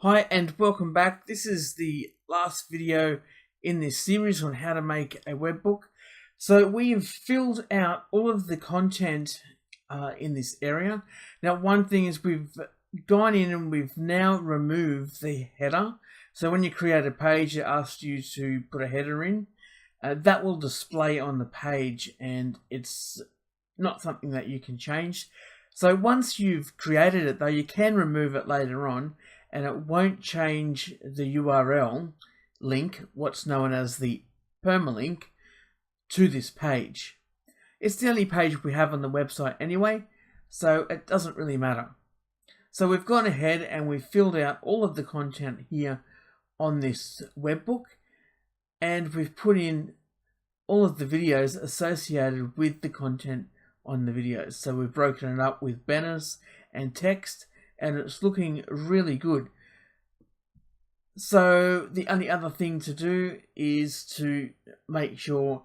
Hi and welcome back. This is the last video in this series on how to make a webbook. So we've filled out all of the content in this area. Now one thing is we've gone in and we've now removed the header. So when you create a page, it asks you to put a header in. That will display on the page and it's not something that you can change. So once you've created it though, you can remove it later on and it won't change the URL link, what's known as the permalink, to this page. It's the only page we have on the website anyway, so it doesn't really matter. So we've gone ahead and we've filled out all of the content here on this webbook, and we've put in all of the videos associated with the content on the videos. So we've broken it up with banners and text, and it's looking really good. So the only other thing to do is to make sure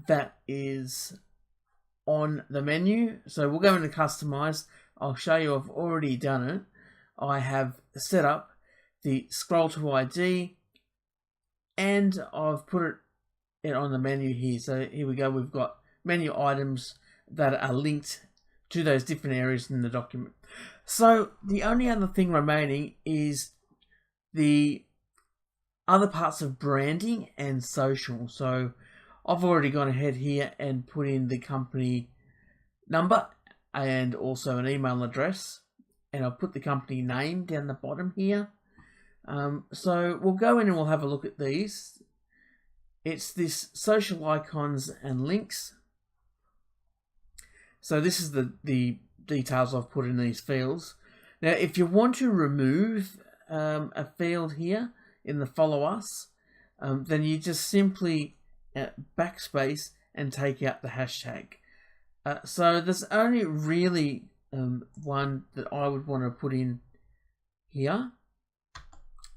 that is on the menu. So we'll go into customize. I'll show you I've already done it. I have set up the scroll to ID and I've put it on the menu here. So here we go. We've got menu items that are linked to those different areas in the document. So the only other thing remaining is the other parts of branding and social. So I've already gone ahead here and put in the company number and also an email address, and I'll put the company name down the bottom here. So we'll go in and we'll have a look at these. It's this social icons and links. So this is the details I've put in these fields. Now if you want to remove a field here in the follow us, then you just simply backspace and take out the hashtag. So there's only really one that I would want to put in here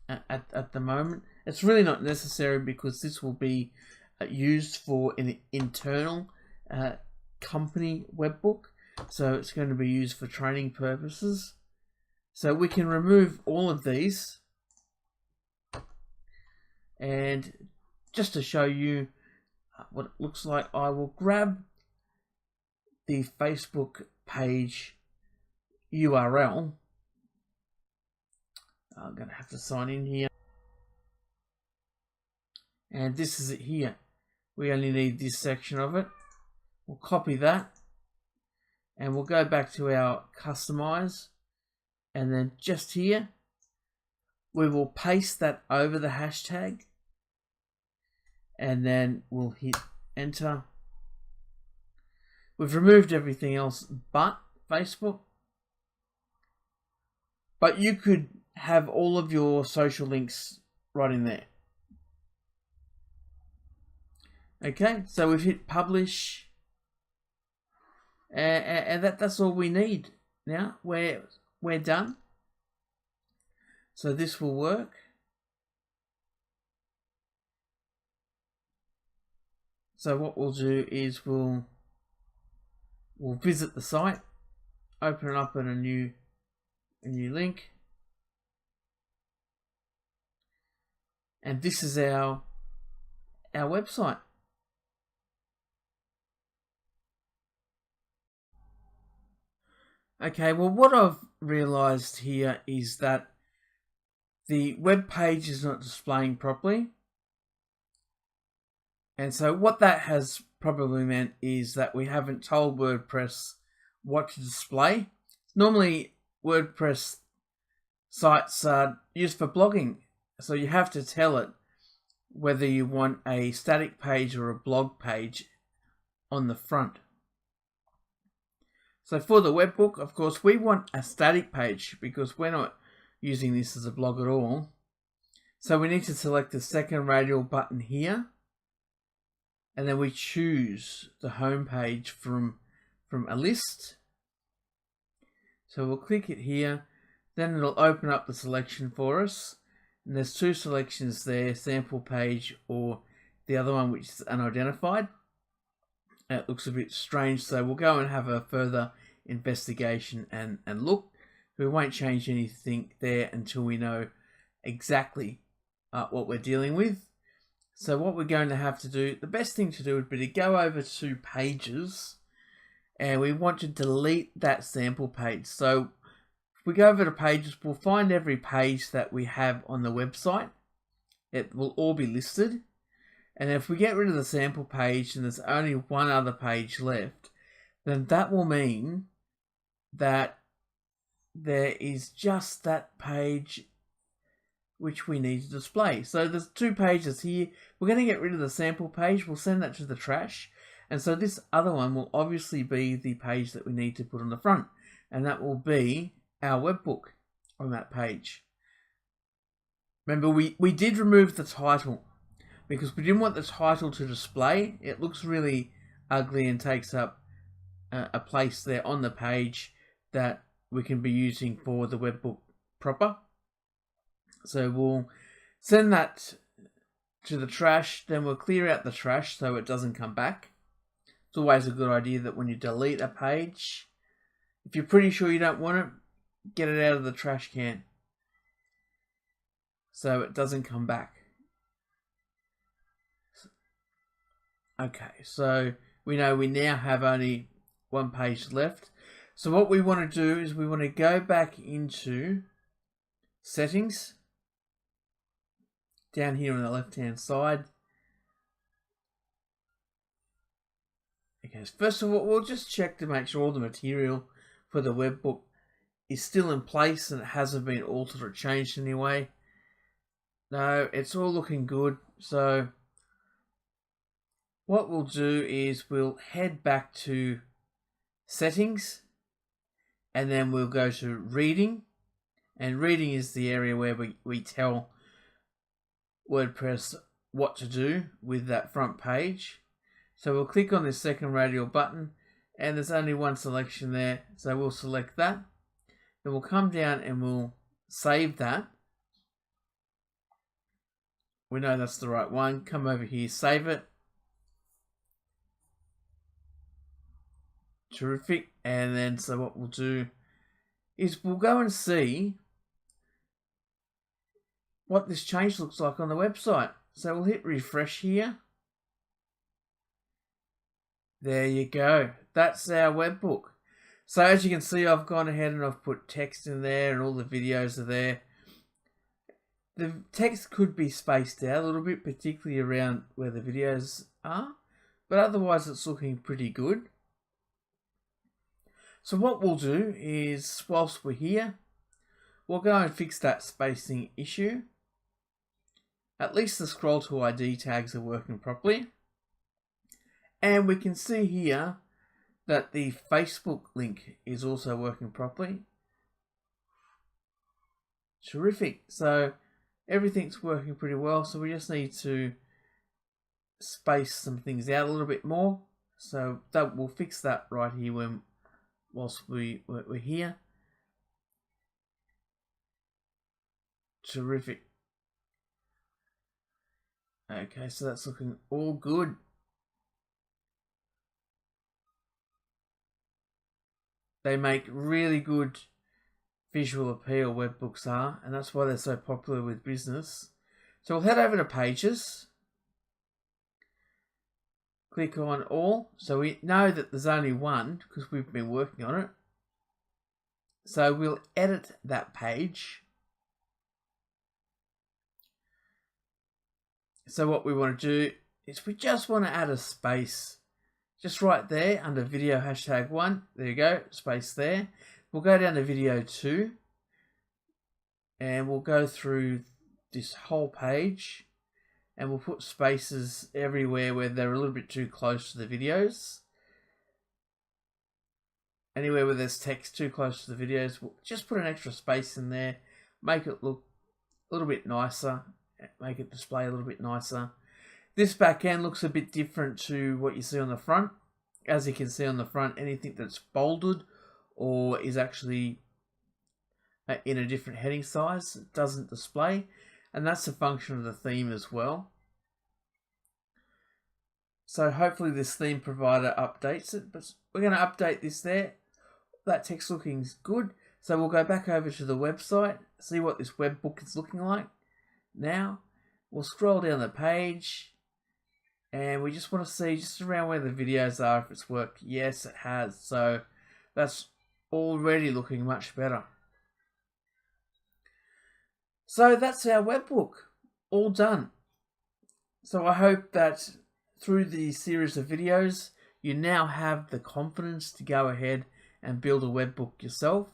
at the moment. It's really not necessary because this will be used for an internal company webbook, so it's going to be used for training purposes. So we can remove all of these, and just to show you what it looks like, I will grab the Facebook page URL. I'm going to have to sign in here, and this is it here. We only need this section of it. We'll copy that and we'll go back to our customize, and then just here we will paste that over the hashtag, and then we'll hit enter. We've removed everything else but Facebook, but you could have all of your social links right in there. Okay, so we've hit publish, and that's all we need. Now we're done. So this will work. So what we'll do is we'll visit the site, open it up in a new link, and this is our website. Okay, well what I've realized here is that the web page is not displaying properly. And so what that has probably meant is that we haven't told WordPress what to display. Normally WordPress sites are used for blogging, so you have to tell it whether you want a static page or a blog page on the front. So for the webbook, of course, we want a static page because we're not using this as a blog at all. So we need to select the second radial button here, and then we choose the home page from a list. So we'll click it here, then it'll open up the selection for us. And there's two selections there, sample page or the other one which is unidentified. It looks a bit strange, so we'll go and have a further investigation and look. We won't change anything there until we know exactly what we're dealing with. So what we're going to have to do, the best thing to do would be to go over to pages, and we want to delete that sample page. So if we go over to pages, we'll find every page that we have on the website. It will all be listed. And if we get rid of the sample page and there's only one other page left, then that will mean that there is just that page which we need to display. So there's 2 pages here. We're going to get rid of the sample page. We'll send that to the trash. And so this other one will obviously be the page that we need to put on the front. And that will be our webbook on that page. Remember, we did remove the title because we didn't want the title to display. It looks really ugly and takes up a place there on the page that we can be using for the webbook proper. So we'll send that to the trash, then we'll clear out the trash so it doesn't come back. It's always a good idea that when you delete a page, if you're pretty sure you don't want it, get it out of the trash can so it doesn't come back. Okay, so we know we now have only 1 page left. So what we want to do is we want to go back into settings, down here on the left hand side. Okay, so first of all, we'll just check to make sure all the material for the webbook is still in place and it hasn't been altered or changed in any way. No, it's all looking good. So what we'll do is we'll head back to settings, and then we'll go to reading, and reading is the area where we tell WordPress what to do with that front page. So we'll click on this second radial button, and there's only one selection there, so we'll select that. Then we'll come down and we'll save that. We know that's the right one. Come over here, save it. Terrific. And then so what we'll do is we'll go and see what this change looks like on the website. So we'll hit refresh here. There you go. That's our webbook. So as you can see, I've gone ahead and I've put text in there and all the videos are there. The text could be spaced out a little bit, particularly around where the videos are, but otherwise it's looking pretty good. So what we'll do is, whilst we're here, we'll go and fix that spacing issue. At least the scroll to ID tags are working properly. And we can see here that the Facebook link is also working properly. Terrific. So everything's working pretty well. So we just need to space some things out a little bit more. So that we'll fix that right here whilst we're here. Terrific. Okay, so that's looking all good. They make really good visual appeal, webbooks are, and that's why they're so popular with business. So we'll head over to pages. Click on all. So we know that there's only one because we've been working on it. So we'll edit that page. So what we want to do is we just want to add a space just right there under video #1. There you go, space there. We'll go down to video 2 and we'll go through this whole page and we'll put spaces everywhere where they're a little bit too close to the videos. Anywhere where there's text too close to the videos, we'll just put an extra space in there, make it look a little bit nicer, make it display a little bit nicer. This back end looks a bit different to what you see on the front. As you can see on the front, anything that's bolded or is actually in a different heading size doesn't display, and that's a function of the theme as well. So hopefully this theme provider updates it, but we're going to update this there. That text looking good. So we'll go back over to the website, see what this webbook is looking like. Now, we'll scroll down the page, and we just want to see just around where the videos are if it's worked. Yes, it has. So that's already looking much better. So that's our webbook, all done. So I hope that through the series of videos, you now have the confidence to go ahead and build a webbook yourself.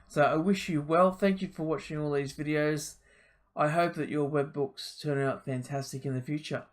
So I wish you well. Thank you for watching all these videos. I hope that your webbooks turn out fantastic in the future.